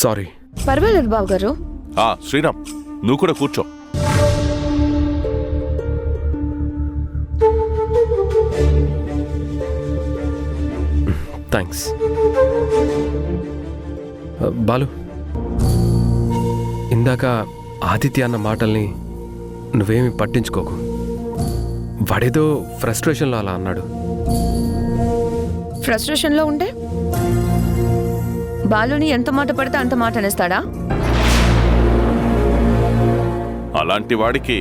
Sorry. పర్వాలేదు బాబు గారు. శ్రీరామ్, నువ్వు కూడా కూర్చో. థ్యాంక్స్. బాలు, ఇందాక ఆదిత్య అన్న మాటల్ని నువ్వేమి పట్టించుకోకు. వాడేదో ఫ్రస్ట్రేషన్లో అలా అన్నాడు. ఫ్రస్ట్రేషన్లో ఉంటే బాలుని ఎంత మాట పడితే అంత మాట అనేస్తాడా? అలాంటి వాడికి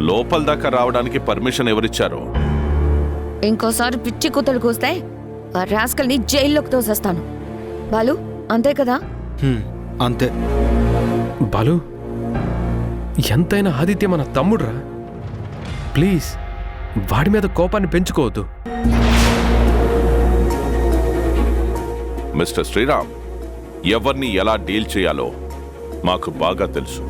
లోపల దాకా రావడానికి పర్మిషన్ ఎవరిచ్చారు? ఇంకోసారి పిచ్చి కూతలు కూస్తే ఆ రాస్కల్ని జైల్లోకి తోసేస్తాను. బాలు, అంతే కదా? అంతే. బాలు, ఎంతైనా ఆదిత్య మన తమ్ముడురా. ప్లీజ్ వాడి మీద కోపాన్ని పెంచుకోవద్దు. మిస్టర్ శ్రీరామ్, ఎవరిని ఎలా డీల్ చేయాలో మాకు బాగా తెలుసు.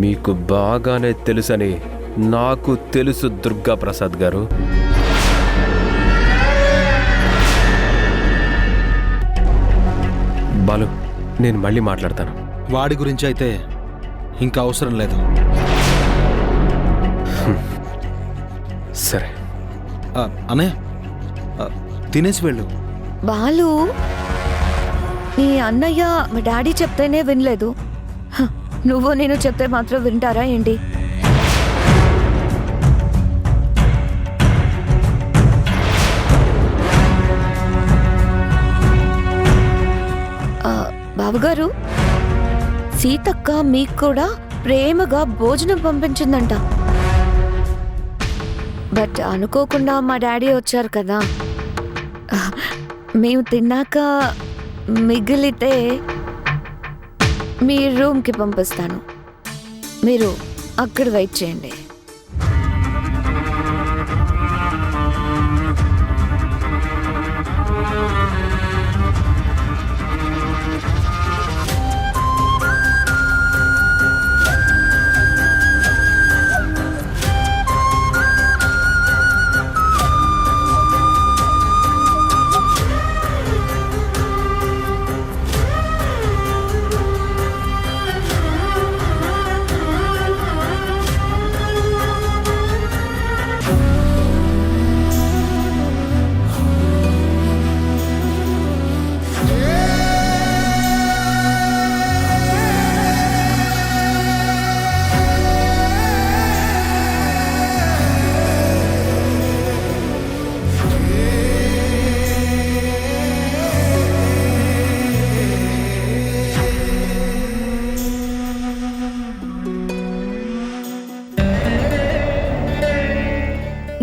మీకు బాగానే తెలుసని నాకు తెలుసు దుర్గా ప్రసాద్ గారు. బాలు, నేను మళ్ళీ మాట్లాడతాను. వాడి గురించి అయితే ఇంకా అవసరం లేదు. సరే. అన్నయ్య, తినేసి వెళ్ళు. బాలు, నీ అన్నయ్య మా డాడీ చెప్తేనే వినలేదు. నువ్వు నేను చెప్తే మాత్రం వింటారా ఏంటి? బాబుగారు, సీతక్క మీకు కూడా ప్రేమగా భోజనం పంపించిందంట. బట్ అనుకోకుండా మా డాడీ వచ్చారు కదా, మేము తిన్నాక మిగిలితే మీ రూమ్కి పంపిస్తాను. మీరు అక్కడ వెయిట్ చేయండి.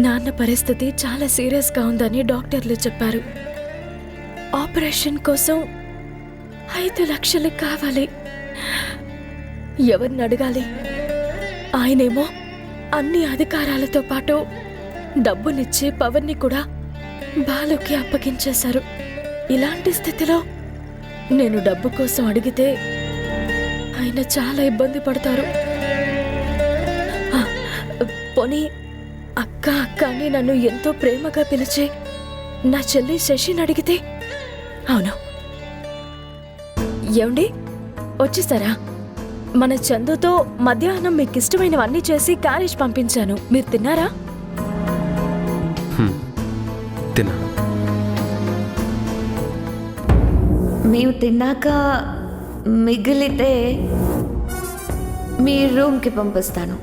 నాన్న పరిస్థితి చాలా సీరియస్గా ఉందని డాక్టర్లు చెప్పారు. ఆపరేషన్ కోసం 5 లక్షలు కావాలి. ఎవరిని అడగాలి? ఆయనేమో అన్ని అధికారాలతో పాటు డబ్బునిచ్చి పవర్ని కూడా బాలుకి అప్పగించేశారు. ఇలాంటి స్థితిలో నేను డబ్బు కోసం అడిగితే ఆయన చాలా ఇబ్బంది పడతారు. పోనీ అక్క అక్క అని నన్ను ఎంతో ప్రేమగా పిలిచే నా చెల్లి శశిని అడిగితే? అవును. ఏమండి, వచ్చేసారా? మన చందుతో మధ్యాహ్నం మీకు ఇష్టమైనవన్నీ చేసి క్యారేజ్ పంపించాను. మీరు తిన్నారా? తిన్నా. మేము తిన్నాక మిగిలితే మీ రూమ్కి పంపిస్తాను.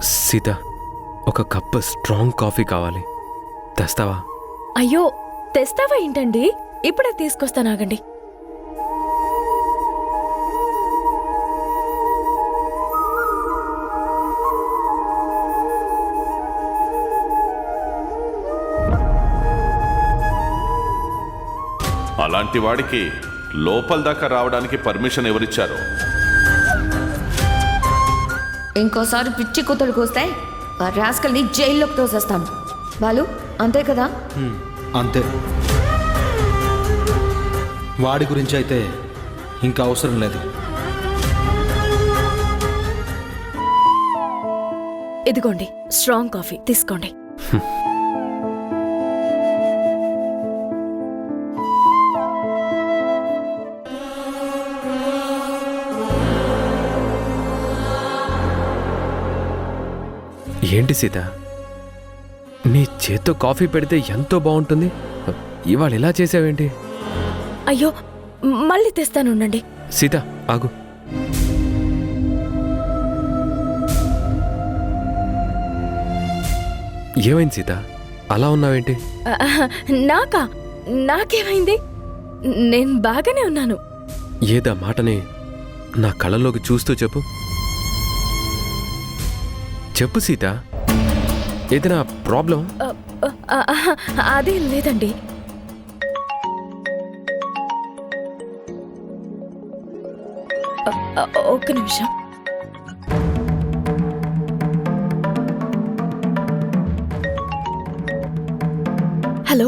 సీత, ఒక కప్ స్ట్రాంగ్ కాఫీ కావాలి, తెస్తావా? అయ్యో, తెస్తావా ఏంటండి? ఇప్పుడే తీసుకొస్తానాగండి. అలాంటి వాడికి లోపల దాకా రావడానికి పర్మిషన్ ఎవరిచ్చారు? ఇంకోసారి పిచ్చి కూతలు కూస్తే ఆ రాస్కల్ని జైల్లోకి తోసేస్తాను. బాలు, అంతే కదా? అంతే. వాడి గురించి అయితే ఇంకా అవసరం లేదు. ఇదిగోండి స్ట్రాంగ్ కాఫీ తీసుకోండి. ఏంటి సీత, నీ చేత్తో కాఫీ పెడితే ఎంతో బాగుంటుంది, ఇవాళ ఇలా చేసావేంటి? అయ్యో మళ్ళీ తెస్తాను ఉండండి. సీత ఆగు. ఏమైంది సీత, అలా ఉన్నావేంటి? నాకా? నాకేమైంది? నేను బాగానే ఉన్నాను. ఏదా మాటని నా కళ్ళలోకి చూస్తూ చెప్పు. చెప్పు సీత, ఏదైనా ప్రాబ్లం? అదేం లేదండి. ఒక్క నిమిషం. హలో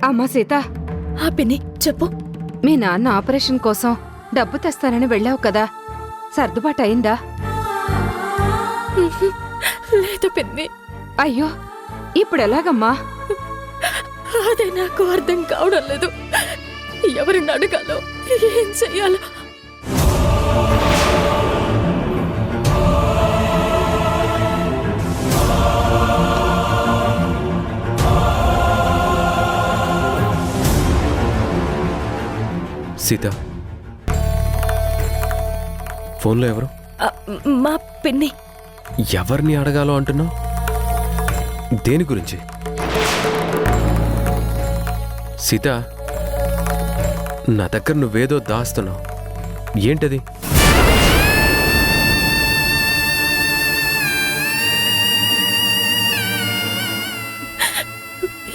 అమ్మా సీత, పిన్ని చెప్పు. మీ నాన్న ఆపరేషన్ కోసం డబ్బు తెస్తానని వెళ్ళావు కదా, సర్దుబాటు అయిందా? లేదు పిన్ని. అయ్యో, ఇప్పుడు ఎలాగమ్మా? అదే నాకు అర్థం కావడం లేదు. ఎవరిని అడగాలో, ఏం చెయ్యాలో. సీత, ఫోన్లో ఎవరు? మా పిన్ని. ఎవరిని అడగాలో అంటున్నావు? దేని గురించి? సీత, నా దగ్గర నువ్వేదో దాస్తున్నావు. ఏంటది?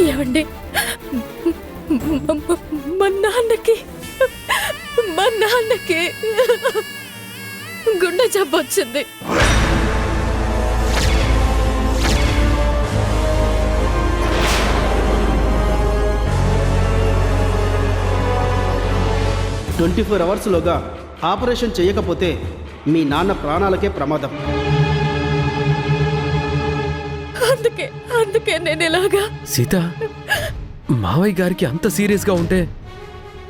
ఏమండి, మా నాన్నకి గుండె జబ్బు వచ్చింది. ట్వంటీ 24 అవర్స్లోగా ఆపరేషన్ చేయకపోతే మీ నాన్న ప్రాణాలకే ప్రమాదం. అందుకే నేను ఇలాగా. సీత, మావయ్య గారికి అంత సీరియస్గా ఉంటే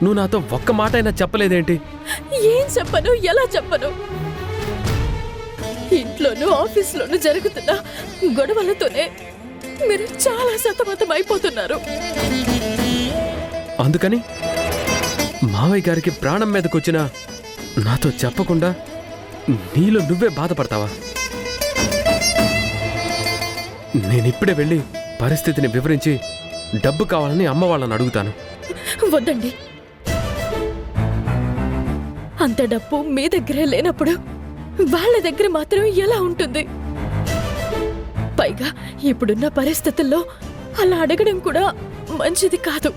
నువ్వు నాతో ఒక్క మాట అయినా చెప్పలేదేంటి? ఏం చెప్పను, ఎలా చెప్పను? ఇంట్లోనూ ఆఫీస్లోనూ జరుగుతున్న గొడవలతోనే మీరు చాలా సతమతం అయిపోతున్నారు. అందుకని మావయ్య గారికి ప్రాణం మీదకొచ్చినా నాతో చెప్పకుండా నీలో నువ్వే బాధపడతావా? నేనిప్పుడే వెళ్ళి పరిస్థితిని వివరించి డబ్బు కావాలని అమ్మ వాళ్ళని అడుగుతాను. వద్దండి, అంత డబ్బు మీ దగ్గరే లేనప్పుడు వాళ్ళ దగ్గర మాత్రం ఎలా ఉంటుంది? పైగా ఇప్పుడున్న పరిస్థితుల్లో అలా అడగడం కూడా మంచిది కాదు.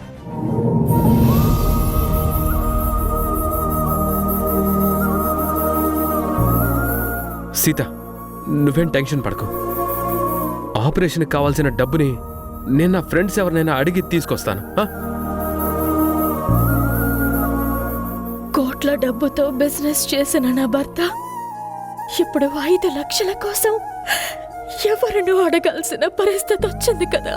సీత, నువ్వేం టెన్షన్ పడకు. ఆపరేషన్కి కావాల్సిన డబ్బుని నేను నా ఫ్రెండ్స్ ఎవరినైనా అడిగి తీసుకొస్తాను. కోట్ల డబ్బుతో బిజినెస్ చేసిన నా భర్త ఇప్పుడు 5 లక్షల కోసం ఎవరినూ అడగాల్సిన పరిస్థితి వచ్చింది కదా.